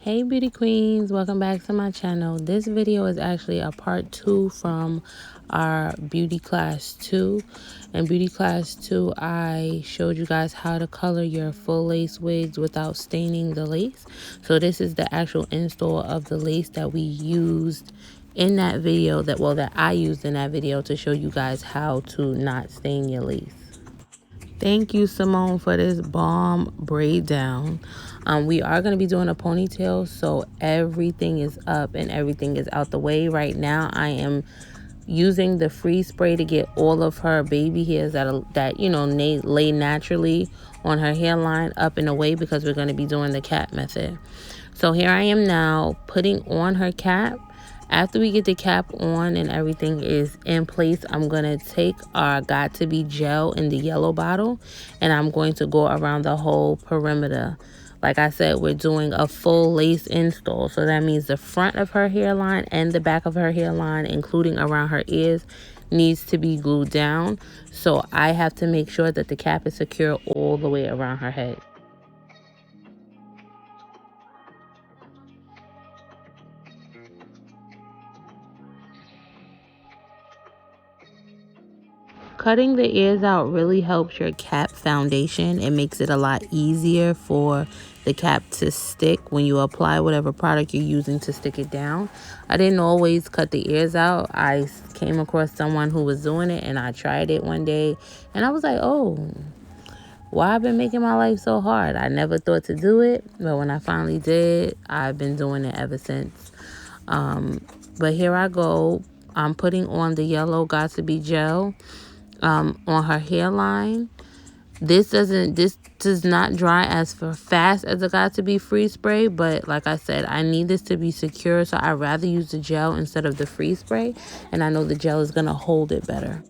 Hey beauty queens, welcome back to my channel. This video is actually a part 2 from our beauty class 2. In beauty class 2 I showed you guys how to color your full lace wigs without staining the lace. So this is the actual install of the lace that we used in that video, that I used in that video to show you guys how to not stain your lace. Thank you, Simone, for this bomb braid down. We are going to be doing a ponytail, so everything is up and everything is out the way. Right now, I am using the freeze spray to get all of her baby hairs that lay naturally on her hairline up and away, because we're going to be doing the cap method. So here I am now putting on her cap. After we get the cap on and everything is in place, I'm going to take our Got2be gel in the yellow bottle and I'm going to go around the whole perimeter. Like I said, we're doing a full lace install. So that means the front of her hairline and the back of her hairline, including around her ears, needs to be glued down. So I have to make sure that the cap is secure all the way around her head. Cutting the ears out really helps your cap foundation. It makes it a lot easier for the cap to stick when you apply whatever product you're using to stick it down. I didn't always cut the ears out. I came across someone who was doing it and I tried it one day and I was like, oh, why I've been making my life so hard? I never thought to do it, but when I finally did, I've been doing it ever since. But here I go. I'm putting on the yellow Got2be gel on her hairline. This does not dry as fast as the Got2be Freeze spray, but like I said, I need this to be secure, so I'd rather use the gel instead of the freeze spray, and I know the gel is going to hold it better.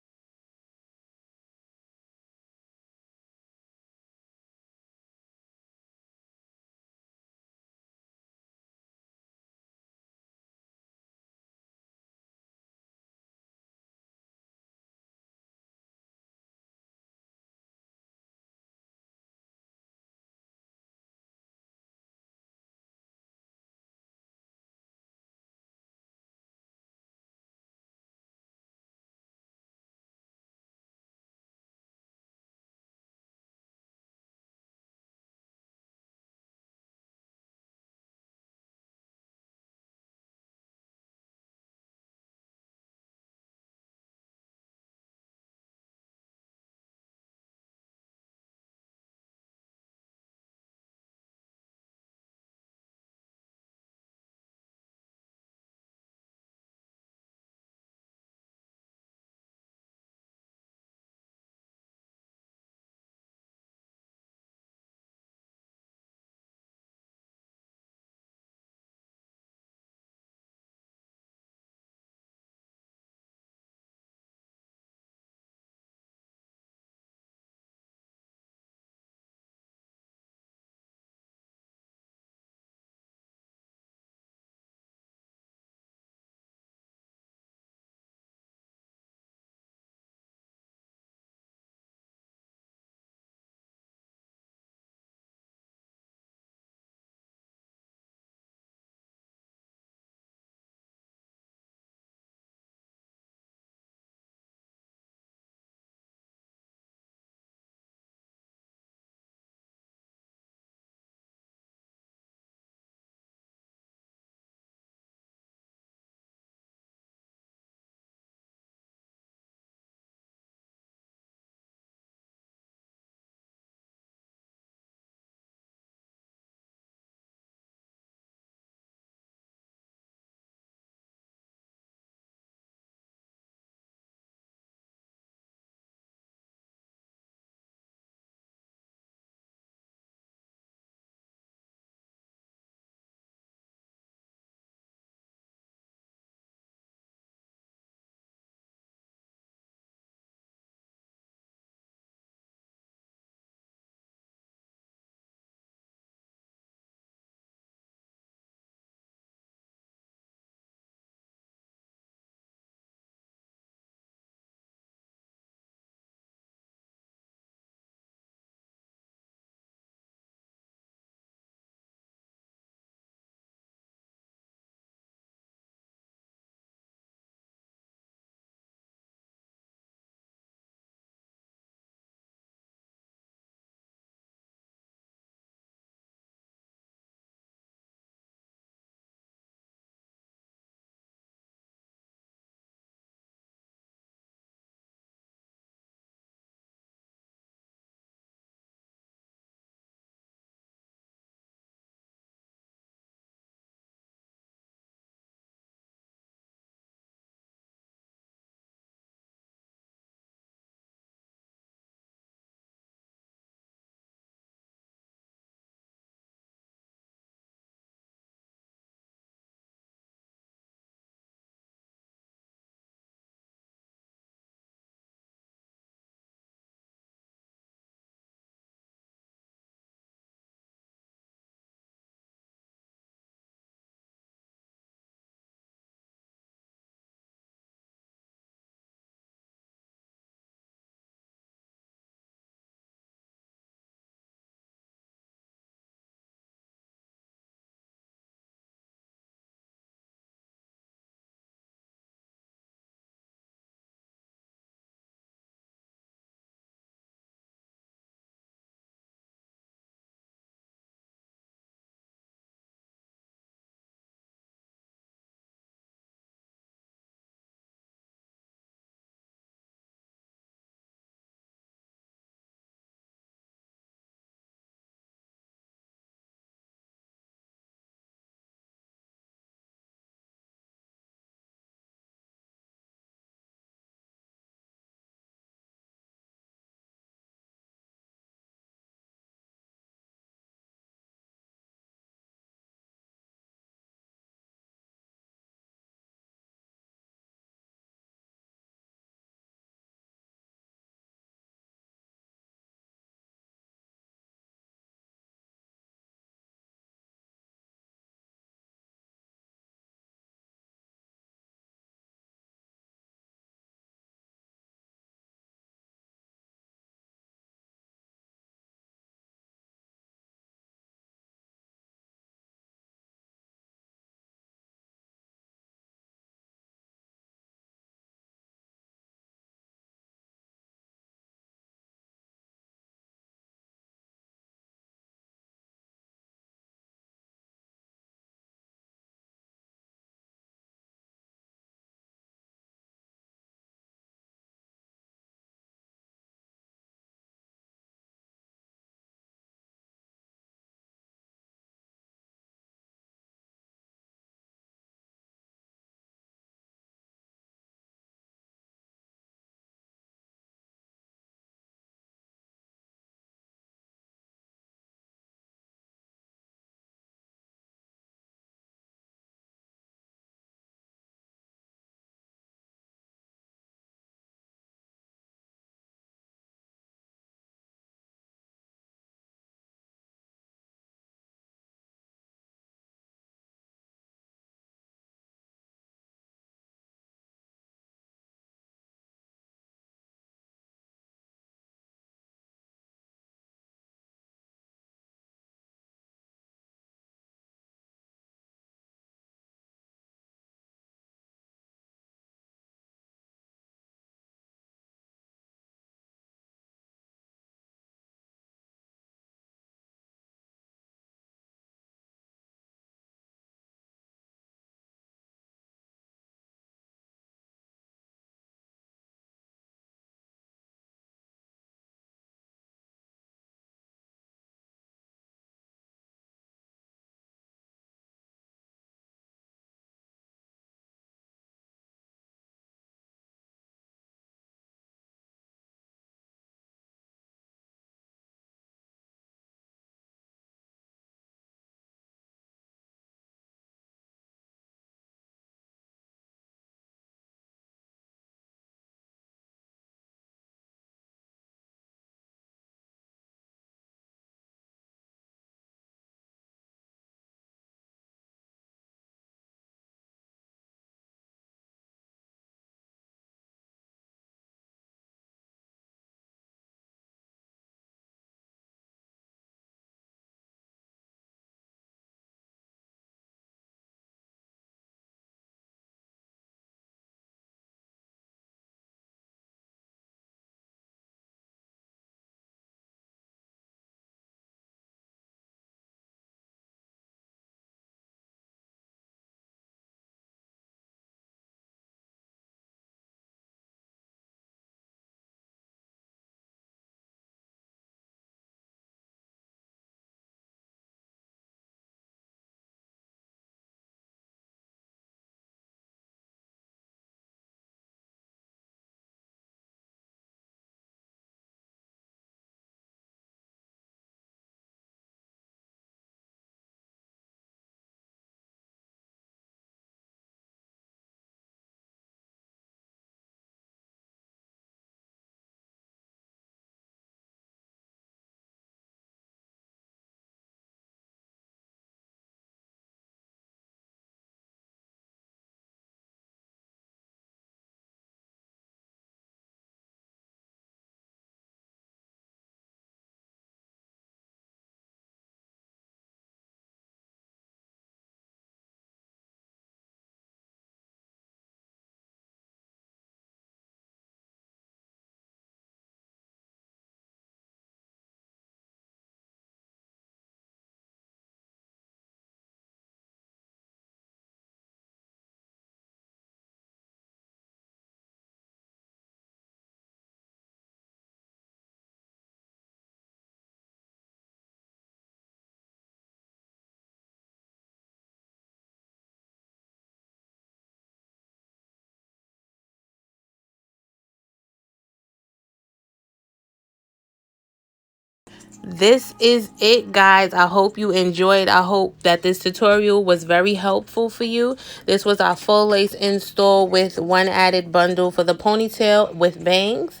this is it, guys. I hope you enjoyed. I hope that this tutorial was very helpful for you. This was our full lace install with one added bundle for the ponytail with bangs.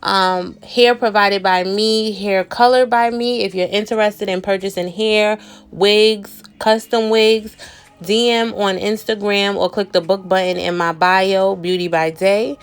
Hair provided by me, hair color by me. If you're interested in purchasing hair, wigs, custom wigs, DM on Instagram or click the book button in my bio, Beauty by Day.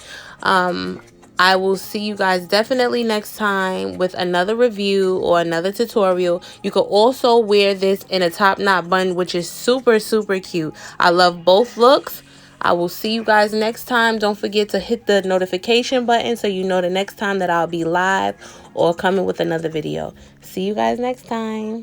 I will see you guys definitely next time with another review or another tutorial. You can also wear this in a top knot bun, which is super, super cute. I love both looks. I will see you guys next time. Don't forget to hit the notification button so you know the next time that I'll be live or coming with another video. See you guys next time.